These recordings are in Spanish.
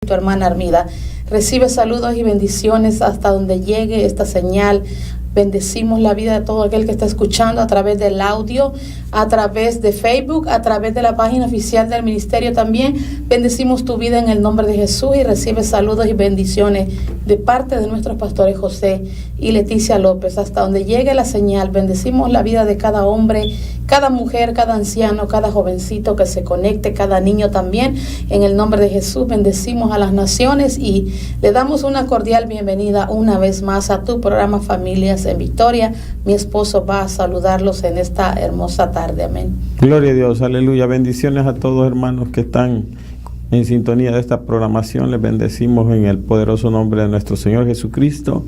tu hermana Armida. Recibe saludos y bendiciones hasta donde llegue esta señal. Bendecimos la vida de todo aquel que está escuchando a través del audio, a través de Facebook, a través de la página oficial del ministerio también. Bendecimos tu vida en el nombre de Jesús y recibe saludos y bendiciones de parte de nuestros pastores José y Leticia López. Hasta donde llegue la señal, bendecimos la vida de cada hombre, cada mujer, cada anciano, cada jovencito que se conecte, cada niño también. En el nombre de Jesús bendecimos a las naciones y le damos una cordial bienvenida una vez más a tu programa Familias en Victoria. Mi esposo va a saludarlos en esta hermosa tarde. Amén. Gloria a Dios, aleluya. Bendiciones a todos hermanos que están en sintonía de esta programación. Les bendecimos en el poderoso nombre de nuestro Señor Jesucristo.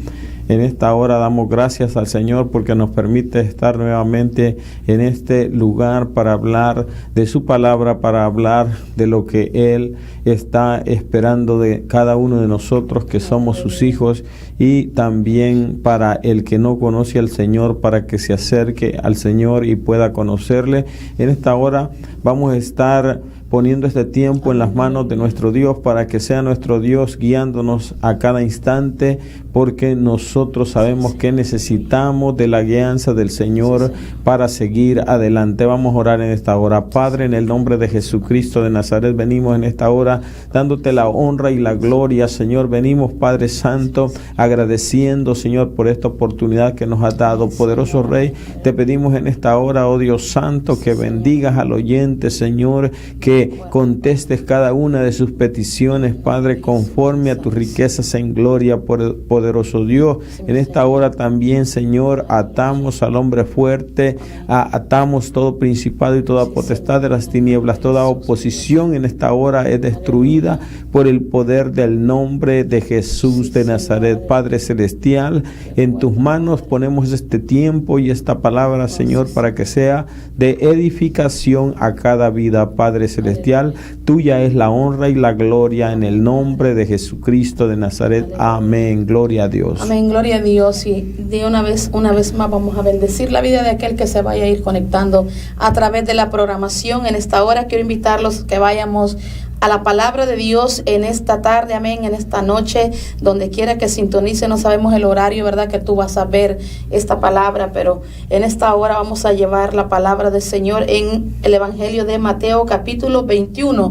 En esta hora damos gracias al Señor porque nos permite estar nuevamente en este lugar para hablar de su palabra, para hablar de lo que Él está esperando de cada uno de nosotros que somos sus hijos, y también para el que no conoce al Señor, para que se acerque al Señor y pueda conocerle. En esta hora vamos a estar poniendo este tiempo en las manos de nuestro Dios para que sea nuestro Dios guiándonos a cada instante, porque nosotros sabemos que necesitamos de la guianza del Señor para seguir adelante. Vamos a orar en esta hora. Padre, en el nombre de Jesucristo de Nazaret, venimos en esta hora dándote la honra y la gloria, Señor. Venimos, Padre Santo, agradeciendo, Señor, por esta oportunidad que nos has dado. Poderoso Rey, te pedimos en esta hora, oh Dios Santo, que bendigas al oyente, Señor, que contestes cada una de sus peticiones, Padre, conforme a tus riquezas en gloria, poderoso Dios. En esta hora también, Señor, atamos al hombre fuerte, atamos todo principado y toda potestad de las tinieblas. Toda oposición en esta hora es destruida por el poder del nombre de Jesús de Nazaret. Padre Celestial, en tus manos ponemos este tiempo y esta palabra, Señor, para que sea de edificación a cada vida. Padre Celestial, tuya es la honra y la gloria en el nombre de Jesucristo de Nazaret. Amén. Gloria a Dios. Amén. Gloria a Dios. Y de una vez más vamos a bendecir la vida de aquel que se vaya a ir conectando a través de la programación. En esta hora quiero invitarlos que vayamos a la palabra de Dios en esta tarde, amén, en esta noche, donde quiera que sintonice. No sabemos el horario, ¿verdad?, que tú vas a ver esta palabra, pero en esta hora vamos a llevar la palabra del Señor en el Evangelio de Mateo, capítulo 21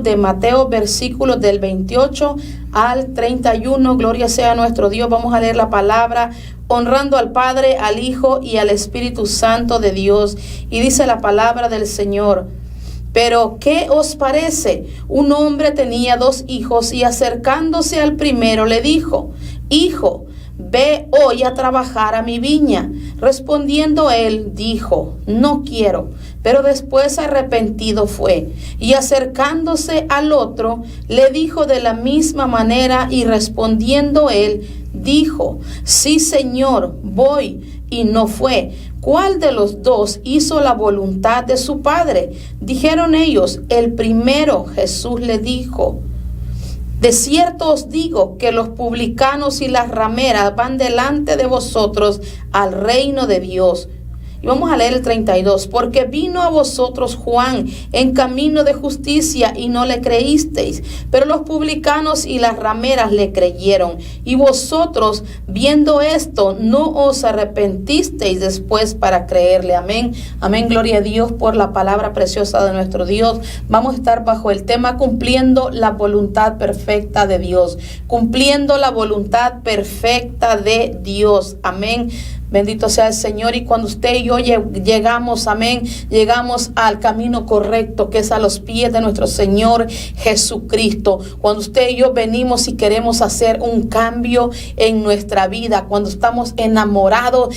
de Mateo, versículos del 28 al 31. Gloria sea a nuestro Dios. Vamos a leer la palabra honrando al Padre, al Hijo y al Espíritu Santo de Dios. Y dice la palabra del Señor: pero ¿qué os parece? Un hombre tenía 2 hijos y acercándose al primero le dijo: Hijo, ve hoy a trabajar a mi viña. Respondiendo él, dijo: no quiero. Pero después arrepentido fue. Y acercándose al otro, le dijo de la misma manera, y respondiendo él, dijo: sí, Señor, voy. Y no fue. ¿Cuál de los 2 hizo la voluntad de su padre? Dijeron ellos: el primero. Jesús le dijo: de cierto os digo que los publicanos y las rameras van delante de vosotros al reino de Dios. Y vamos a leer el 32. Porque vino a vosotros Juan en camino de justicia y no le creísteis, pero los publicanos y las rameras le creyeron. Y vosotros, viendo esto, no os arrepentisteis después para creerle. Amén. Amén. Gloria a Dios por la palabra preciosa de nuestro Dios. Vamos a estar bajo el tema cumpliendo la voluntad perfecta de Dios. Cumpliendo la voluntad perfecta de Dios. Amén. Bendito sea el Señor. Y cuando usted y yo llegamos, amén, llegamos al camino correcto, que es a los pies de nuestro Señor Jesucristo. Cuando usted y yo venimos y queremos hacer un cambio en nuestra vida, cuando estamos enamorados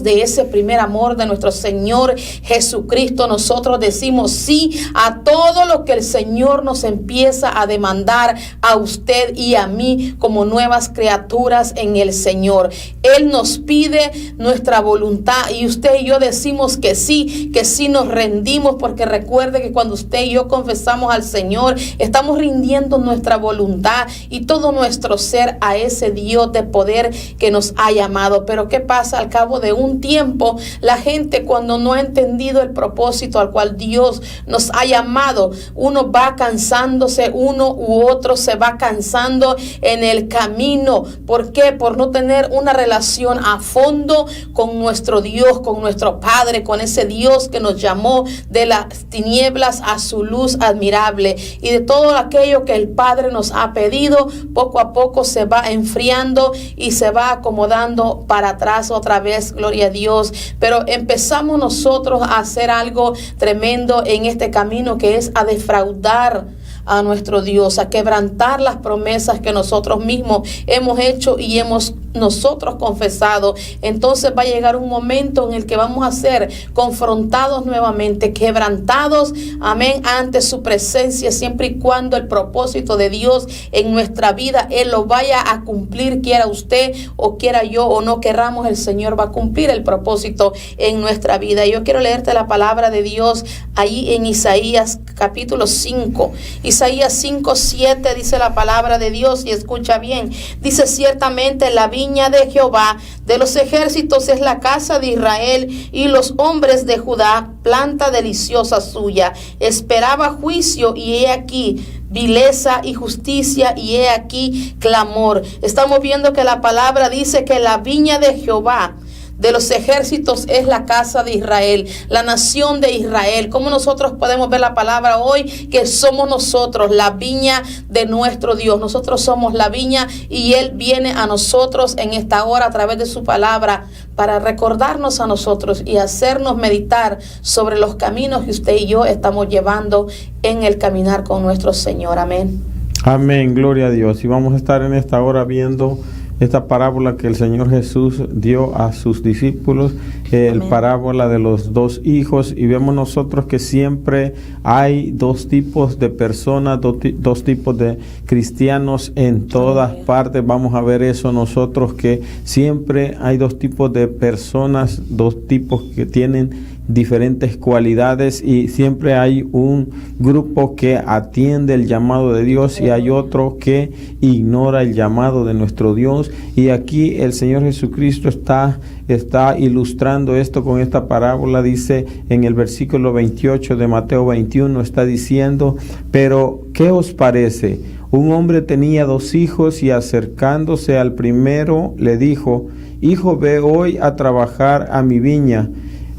de ese primer amor de nuestro Señor Jesucristo, nosotros decimos sí a todo lo que el Señor nos empieza a demandar a usted y a mí como nuevas criaturas en el Señor. Él nos pide pide nuestra voluntad y usted y yo decimos que sí nos rendimos, porque recuerde que cuando usted y yo confesamos al Señor, estamos rindiendo nuestra voluntad y todo nuestro ser a ese Dios de poder que nos ha llamado. Pero ¿qué pasa? Al cabo de un tiempo, la gente, cuando no ha entendido el propósito al cual Dios nos ha llamado, uno va cansándose, uno u otro se va cansando en el camino. ¿Por qué? Por no tener una relación a fondo con nuestro Dios, con nuestro Padre, con ese Dios que nos llamó de las tinieblas a su luz admirable. Y de todo aquello que el Padre nos ha pedido, poco a poco se va enfriando y se va acomodando para atrás otra vez, gloria a Dios. Pero empezamos nosotros a hacer algo tremendo en este camino, que es a defraudar a nuestro Dios, a quebrantar las promesas que nosotros mismos hemos hecho y hemos nosotros confesado. Entonces va a llegar un momento en el que vamos a ser confrontados nuevamente, quebrantados, amén, ante su presencia, siempre y cuando el propósito de Dios en nuestra vida, Él lo vaya a cumplir, quiera usted o quiera yo o no querramos, el Señor va a cumplir el propósito en nuestra vida. Yo quiero leerte la palabra de Dios ahí en Isaías capítulo 5. Isaías 5:7 dice la palabra de Dios, y escucha bien. Dice: ciertamente la viña de Jehová de los ejércitos es la casa de Israel, y los hombres de Judá planta deliciosa suya. Esperaba juicio, y he aquí vileza y justicia, y he aquí clamor. Estamos viendo que la palabra dice que la viña de Jehová de los ejércitos es la casa de Israel, la nación de Israel. ¿Cómo nosotros podemos ver la palabra hoy? Que somos nosotros la viña de nuestro Dios. Nosotros somos la viña y Él viene a nosotros en esta hora a través de su palabra para recordarnos a nosotros y hacernos meditar sobre los caminos que usted y yo estamos llevando en el caminar con nuestro Señor. Amén. Amén, gloria a Dios. Y vamos a estar en esta hora viendo esta parábola que el Señor Jesús dio a sus discípulos, el parábola de los dos hijos, y vemos nosotros que siempre hay dos tipos de personas, dos tipos de cristianos en todas partes. Vamos a ver eso nosotros, que siempre hay dos tipos de personas, dos tipos que tienen diferentes cualidades, y siempre hay un grupo que atiende el llamado de Dios y hay otro que ignora el llamado de nuestro Dios. Y aquí el Señor Jesucristo está ilustrando esto con esta parábola. Dice en el versículo 28 de Mateo 21, está diciendo: pero ¿qué os parece? Un hombre tenía 2 hijos, y acercándose al primero le dijo: hijo, ve hoy a trabajar a mi viña.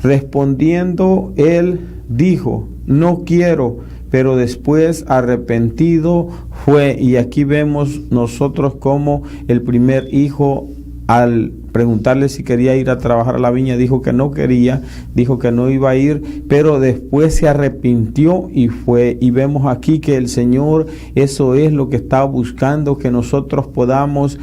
Respondiendo él dijo: no quiero. Pero después, arrepentido, fue. Y aquí vemos nosotros cómo el primer hijo, al preguntarle si quería ir a trabajar a la viña, dijo que no quería, dijo que no iba a ir, pero después se arrepintió y fue. Y vemos aquí que el Señor, eso es lo que está buscando, que nosotros podamos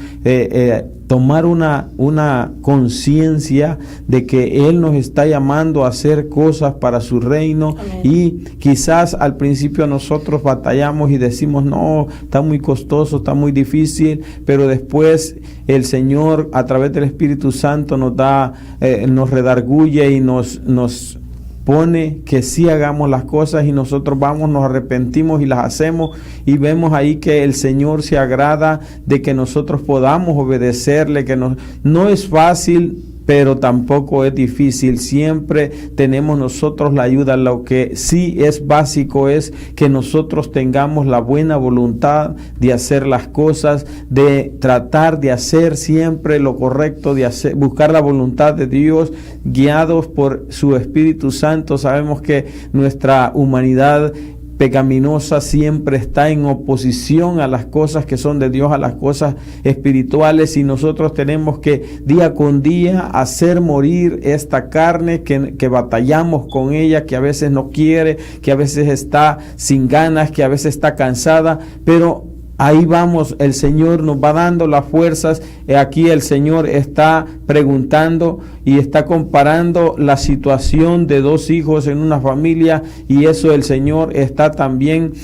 tomar una conciencia de que Él nos está llamando a hacer cosas para su reino. Amén. Y quizás al principio nosotros batallamos y decimos: no, está muy costoso, está muy difícil, pero después el Señor, a través del Espíritu Santo, nos redarguye y nos pone que sí hagamos las cosas, y nosotros vamos, nos arrepentimos y las hacemos, y vemos ahí que el Señor se agrada de que nosotros podamos obedecerle, que no es fácil, pero tampoco es difícil. Siempre tenemos nosotros la ayuda. Lo que sí es básico es que nosotros tengamos la buena voluntad de hacer las cosas, de tratar de hacer siempre lo correcto, de buscar la voluntad de Dios, guiados por su Espíritu Santo. Sabemos que nuestra humanidad pecaminosa siempre está en oposición a las cosas que son de Dios, a las cosas espirituales, y nosotros tenemos que día con día hacer morir esta carne que batallamos con ella, que a veces no quiere, que a veces está sin ganas, que a veces está cansada, pero ahí vamos, el Señor nos va dando las fuerzas. Aquí el Señor está preguntando y está comparando la situación de dos hijos en una familia, y eso el Señor está también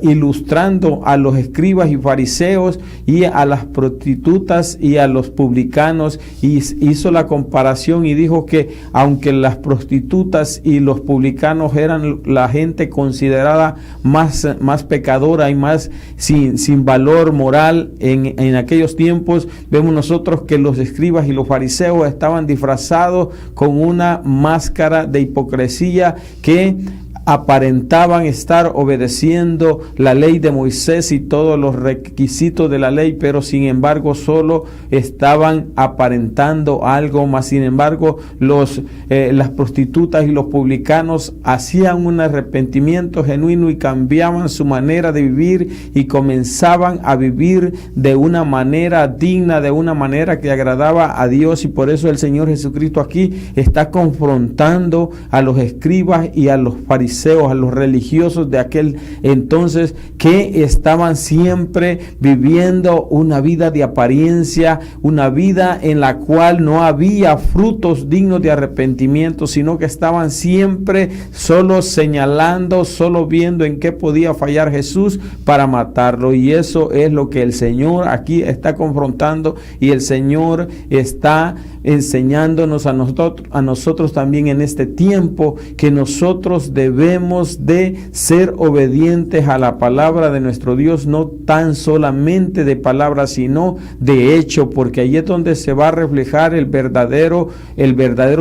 ilustrando a los escribas y fariseos y a las prostitutas y a los publicanos, y hizo la comparación y dijo que aunque las prostitutas y los publicanos eran la gente considerada más pecadora y más sin valor moral en aquellos tiempos, vemos nosotros que los escribas y los fariseos estaban disfrazados con una máscara de hipocresía que aparentaban estar obedeciendo la ley de Moisés y todos los requisitos de la ley, pero sin embargo solo estaban aparentando algo más. Sin embargo, las prostitutas y los publicanos hacían un arrepentimiento genuino y cambiaban su manera de vivir y comenzaban a vivir de una manera digna, de una manera que agradaba a Dios, y por eso el Señor Jesucristo aquí está confrontando a los escribas y a los fariseos, a los religiosos de aquel entonces, que estaban siempre viviendo una vida de apariencia, una vida en la cual no había frutos dignos de arrepentimiento, sino que estaban siempre solo señalando, solo viendo en qué podía fallar Jesús para matarlo. Y eso es lo que el Señor aquí está confrontando, y el Señor está enseñándonos a nosotros también en este tiempo, que nosotros debemos de ser obedientes a la palabra de nuestro Dios, no tan solamente de palabra, sino de hecho, porque ahí es donde se va a reflejar el verdadero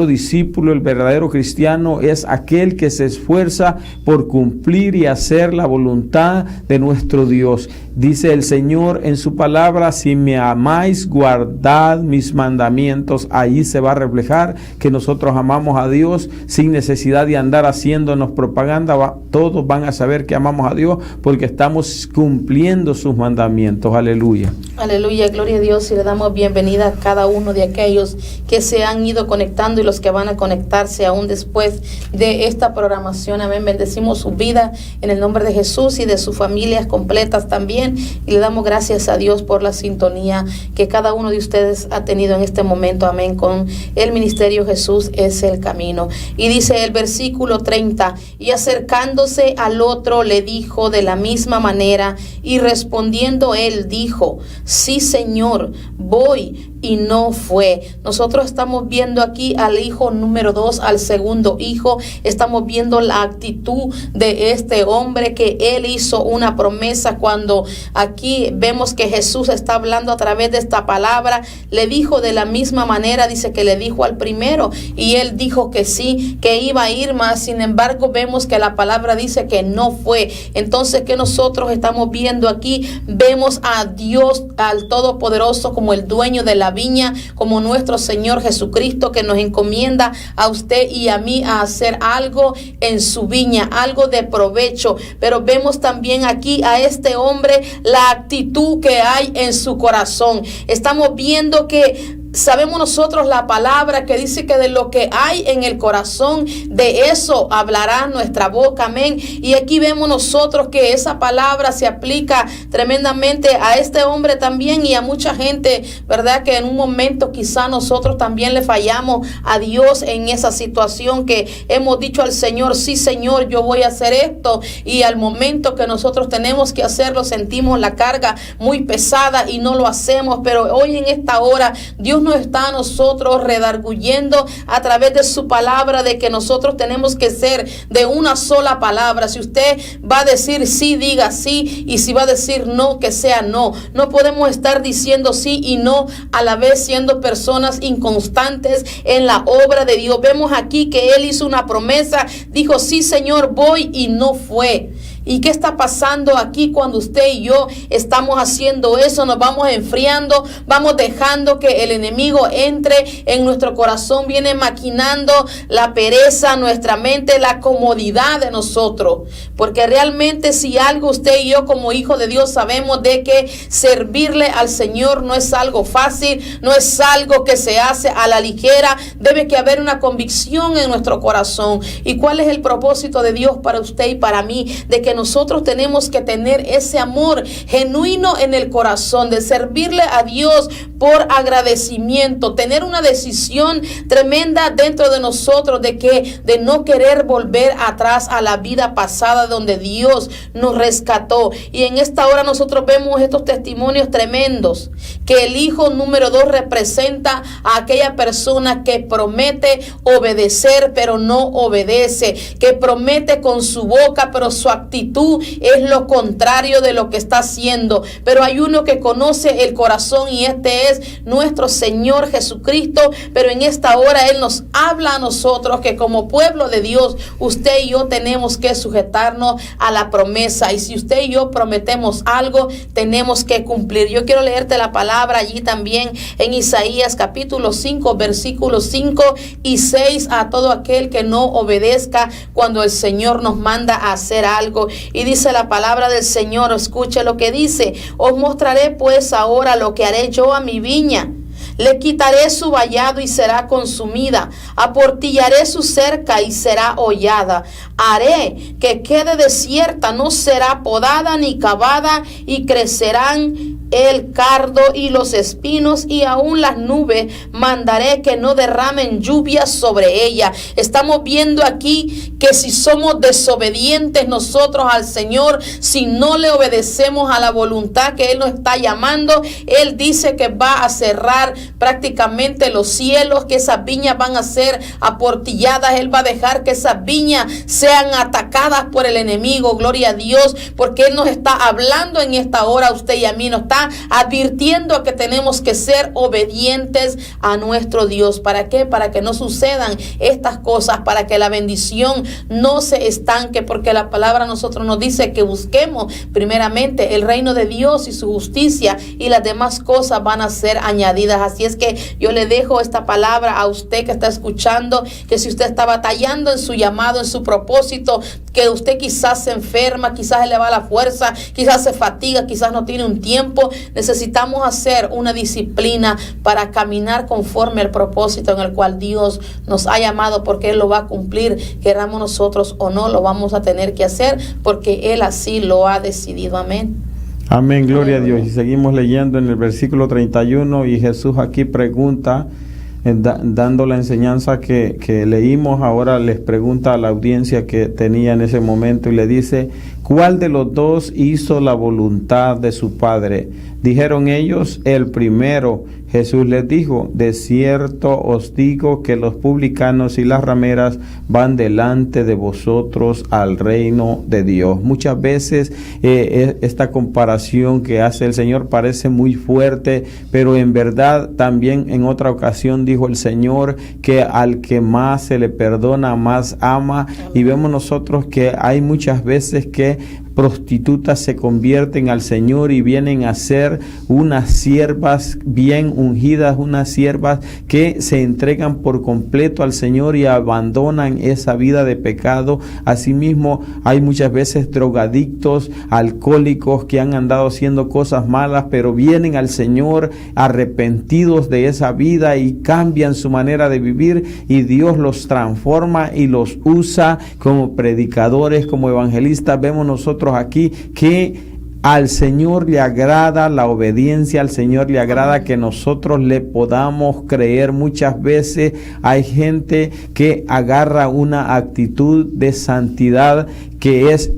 discípulo, el verdadero cristiano, es aquel que se esfuerza por cumplir y hacer la voluntad de nuestro Dios. Dice el Señor en su palabra: si me amáis, guardad mis mandamientos. Ahí se va a reflejar que nosotros amamos a Dios sin necesidad de andar haciéndonos propaganda. Todos van a saber que amamos a Dios porque estamos cumpliendo sus mandamientos. Aleluya. Aleluya, gloria a Dios, y le damos bienvenida a cada uno de aquellos que se han ido conectando y los que van a conectarse aún después de esta programación. Amén. Bendecimos su vida en el nombre de Jesús y de sus familias completas también, y le damos gracias a Dios por la sintonía que cada uno de ustedes ha tenido en este momento. Amén. Con el ministerio Jesús es el camino. Y dice el versículo 30: y acercándose al otro le dijo de la misma manera, y respondiendo él dijo: sí, Señor, voy, y no fue. Nosotros estamos viendo aquí al hijo número 2, al segundo hijo. Estamos viendo la actitud de este hombre, que él hizo una promesa. Cuando aquí vemos que Jesús está hablando a través de esta palabra, le dijo de la misma manera, dice que le dijo al primero, y él dijo que sí, que iba a ir más. Sin embargo, vemos que la palabra dice que no fue. Entonces, ¿qué nosotros estamos viendo aquí? Vemos a Dios, al Todopoderoso, como el dueño de la viña, como nuestro Señor Jesucristo, que nos encomienda a usted y a mí a hacer algo en su viña, algo de provecho. Pero vemos también aquí a este hombre, la actitud que hay en su corazón. Estamos viendo que sabemos nosotros la palabra que dice que de lo que hay en el corazón, de eso hablará nuestra boca. Amén. Y aquí vemos nosotros que esa palabra se aplica tremendamente a este hombre también, y a mucha gente, ¿verdad? Que en un momento quizá nosotros también le fallamos a Dios en esa situación, que hemos dicho al Señor: sí, Señor, yo voy a hacer esto, y al momento que nosotros tenemos que hacerlo sentimos la carga muy pesada y no lo hacemos. Pero hoy en esta hora Dios nos está a nosotros redarguyendo a través de su palabra, de que nosotros tenemos que ser de una sola palabra. Si usted va a decir sí, diga sí, y si va a decir no, que sea no. No podemos estar diciendo sí y no a la vez, siendo personas inconstantes en la obra de Dios. Vemos aquí que él hizo una promesa, dijo: sí, Señor, voy, y no fue. ¿Y qué está pasando aquí cuando usted y yo estamos haciendo eso? Nos vamos enfriando, vamos dejando que el enemigo entre en nuestro corazón, viene maquinando la pereza, nuestra mente, la comodidad de nosotros. Porque realmente, si algo usted y yo como hijo de Dios sabemos, de que servirle al Señor no es algo fácil, no es algo que se hace a la ligera. Debe que haber una convicción en nuestro corazón. ¿Y cuál es el propósito de Dios para usted y para mí? De que que nosotros tenemos que tener ese amor genuino en el corazón de servirle a Dios por agradecimiento, tener una decisión tremenda dentro de nosotros de no querer volver atrás a la vida pasada donde Dios nos rescató. Y en esta hora nosotros vemos estos testimonios tremendos, que el hijo número 2 representa a aquella persona que promete obedecer pero no obedece, que promete con su boca pero su actitud es lo contrario de lo que está haciendo. Pero hay uno que conoce el corazón y este es nuestro Señor Jesucristo. Pero en esta hora Él nos habla a nosotros que como pueblo de Dios, usted y yo tenemos que sujetarnos a la promesa, y si usted y yo prometemos algo, tenemos que cumplir. Yo quiero leerte la palabra allí también en Isaías capítulo 5 versículos 5 y 6, a todo aquel que no obedezca cuando el Señor nos manda a hacer algo. Y dice la palabra del Señor, escuche lo que dice: os mostraré pues ahora lo que haré yo a mi viña. Le quitaré su vallado y será consumida. Aportillaré su cerca y será hollada. Haré que quede desierta, no será podada ni cavada, y crecerán el cardo y los espinos, y aún las nubes mandaré que no derramen lluvias sobre ella. Estamos viendo aquí que si somos desobedientes nosotros al Señor, si no le obedecemos a la voluntad que Él nos está llamando, Él dice que va a cerrar prácticamente los cielos, que esas viñas van a ser aportilladas. Él va a dejar que esas viñas sean atacadas por el enemigo. Gloria a Dios, porque Él nos está hablando en esta hora a usted y a mí, nos está advirtiendo que tenemos que ser obedientes a nuestro Dios. ¿Para qué? Para que no sucedan estas cosas, para que la bendición no se estanque, porque la palabra a nosotros nos dice que busquemos primeramente el reino de Dios y su justicia, y las demás cosas van a ser añadidas. Así es que yo le dejo esta palabra a usted que está escuchando, que si usted está batallando en su llamado, en su propósito, que usted quizás se enferma, quizás se le va la fuerza, quizás se fatiga, quizás no tiene un tiempo, necesitamos hacer una disciplina para caminar conforme al propósito en el cual Dios nos ha llamado, porque Él lo va a cumplir, queramos nosotros o no, lo vamos a tener que hacer, porque Él así lo ha decidido. Amén. Amén, gloria a Dios. Y seguimos leyendo en el versículo 31, y Jesús aquí pregunta, dando la enseñanza que leímos, ahora les pregunta a la audiencia que tenía en ese momento, y le dice: ¿cuál de los dos hizo la voluntad de su padre? Dijeron ellos: el primero. Jesús les dijo: de cierto os digo que los publicanos y las rameras van delante de vosotros al reino de Dios. Muchas veces esta comparación que hace el Señor parece muy fuerte, pero en verdad también en otra ocasión dijo el Señor que al que más se le perdona, más ama. Y vemos nosotros que hay muchas veces que prostitutas se convierten al Señor y vienen a ser unas siervas bien ungidas, unas siervas que se entregan por completo al Señor y abandonan esa vida de pecado. Asimismo, hay muchas veces drogadictos, alcohólicos que han andado haciendo cosas malas, pero vienen al Señor arrepentidos de esa vida y cambian su manera de vivir, y Dios los transforma y los usa como predicadores, como evangelistas. Vemos nosotros aquí que al Señor le agrada la obediencia, al Señor le agrada que nosotros le podamos creer. Muchas veces hay gente que agarra una actitud de santidad que es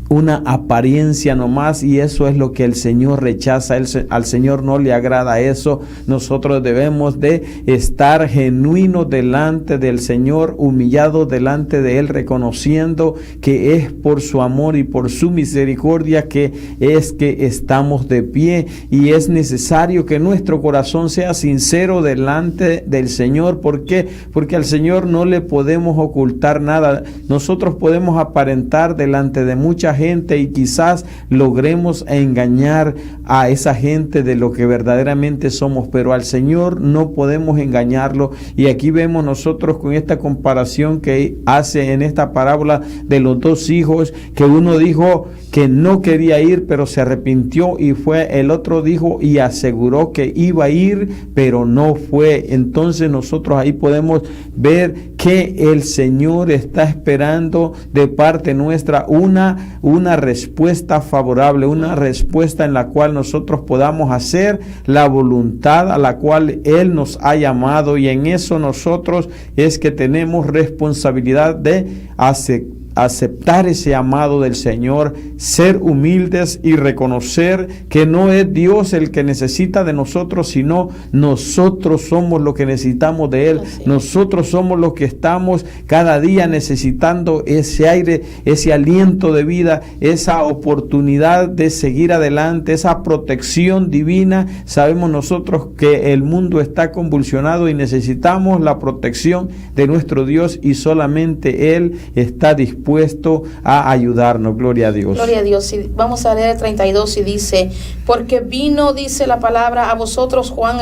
una apariencia nomás, y eso es lo que el Señor rechaza. Al Señor no le agrada eso. Nosotros debemos de estar genuinos delante del Señor, humillados delante de Él, reconociendo que es por su amor y por su misericordia que estamos de pie, y es necesario que nuestro corazón sea sincero delante del Señor. ¿Por qué? Porque al Señor no le podemos ocultar nada. Nosotros podemos aparentar delante de mucha gente y quizás logremos engañar a esa gente de lo que verdaderamente somos, pero al Señor no podemos engañarlo. Y aquí vemos nosotros con esta comparación que hace en esta parábola de los dos hijos, que uno dijo que no quería ir pero se arrepintió y fue, el otro dijo y aseguró que iba a ir pero no fue. Entonces nosotros ahí podemos ver que el Señor está esperando de parte nuestra una respuesta favorable, una respuesta en la cual nosotros podamos hacer la voluntad a la cual Él nos ha llamado, y en eso nosotros es que tenemos responsabilidad de aceptar ese llamado del Señor, ser humildes y reconocer que no es Dios el que necesita de nosotros, sino nosotros somos los que necesitamos de Él. Nosotros somos los que estamos cada día necesitando ese aire, ese aliento de vida, esa oportunidad de seguir adelante, esa protección divina. Sabemos nosotros que el mundo está convulsionado y necesitamos la protección de nuestro Dios, y solamente Él está dispuesto a ayudarnos. Gloria a Dios. Gloria a Dios. Y vamos a leer el 32 y dice: porque vino, dice la palabra, a vosotros Juan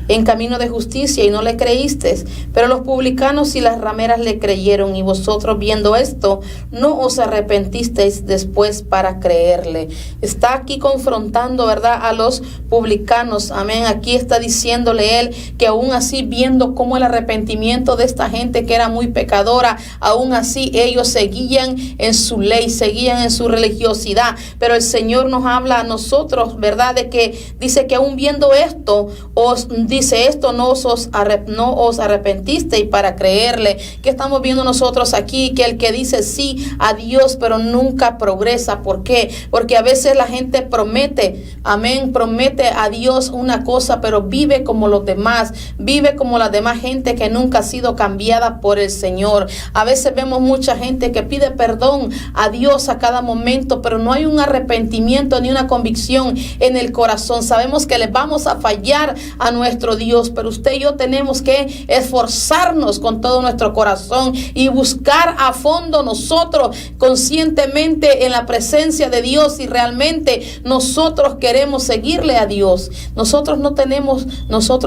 en camino de justicia y no le creísteis, pero los publicanos y las rameras le creyeron, y vosotros viendo esto no os arrepentisteis después para creerle. Está aquí confrontando, ¿verdad?, a los publicanos. Amén. Aquí está diciéndole él que aún así, viendo cómo el arrepentimiento de esta gente que era muy pecadora, aún así ellos seguían en su ley, seguían en su religiosidad. Pero el Señor nos habla a nosotros, ¿verdad?, de que dice que aún viendo esto, dice esto, no os arrepentisteis para creerle. ¿Qué estamos viendo nosotros aquí? Que el que dice sí a Dios pero nunca progresa. ¿Por qué? Porque a veces la gente promete, amén, promete a Dios una cosa, pero vive como los demás, vive como la demás gente que nunca ha sido cambiada por el Señor. A veces vemos mucha gente que pide perdón a Dios a cada momento, pero no hay un arrepentimiento ni una convicción en el corazón. Sabemos que le vamos a fallar a nuestro Dios, pero usted y yo tenemos que esforzarnos con todo nuestro corazón y buscar a fondo nosotros conscientemente en la presencia de Dios, y realmente nosotros queremos seguirle a Dios. Nosotros no tenemos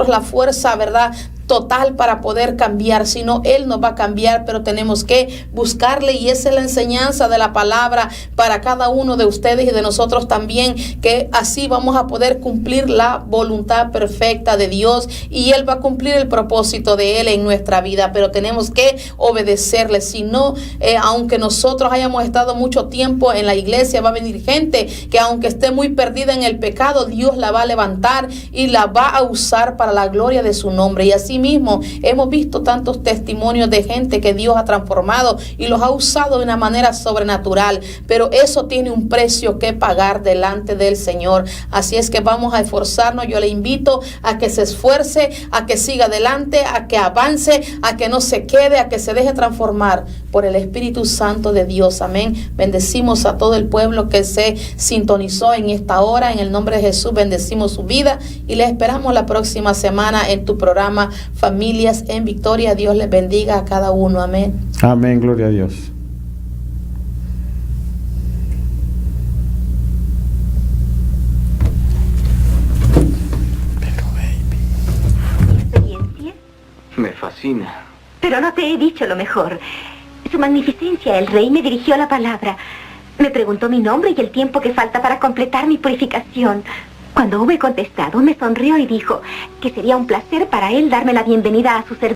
la fuerza, ¿verdad?, total para poder cambiar, sino Él nos va a cambiar, pero tenemos que buscarle, y esa es la enseñanza de la palabra para cada uno de ustedes y de nosotros también, que así vamos a poder cumplir la voluntad perfecta de Dios, y Él va a cumplir el propósito de Él en nuestra vida, pero tenemos que obedecerle. Si no, aunque nosotros hayamos estado mucho tiempo en la iglesia, va a venir gente que aunque esté muy perdida en el pecado, Dios la va a levantar y la va a usar para la gloria de su nombre. Y así mismo hemos visto tantos testimonios de gente que Dios ha transformado y los ha usado de una manera sobrenatural, pero eso tiene un precio que pagar delante del Señor. Así es que vamos a esforzarnos. Yo le invito a que se esfuerce, a que siga adelante, a que avance, a que no se quede, a que se deje transformar por el Espíritu Santo de Dios. Amén. Bendecimos a todo el pueblo que se sintonizó en esta hora. En el nombre de Jesús bendecimos su vida y les esperamos la próxima semana en tu programa Familias en Victoria. Dios les bendiga a cada uno. Amén. Amén. Gloria a Dios. Me fascina. Pero no te he dicho lo mejor. Su Magnificencia, el Rey, me dirigió la palabra. Me preguntó mi nombre y el tiempo que falta para completar mi purificación. Cuando hube contestado, me sonrió y dijo que sería un placer para él darme la bienvenida a su servicio.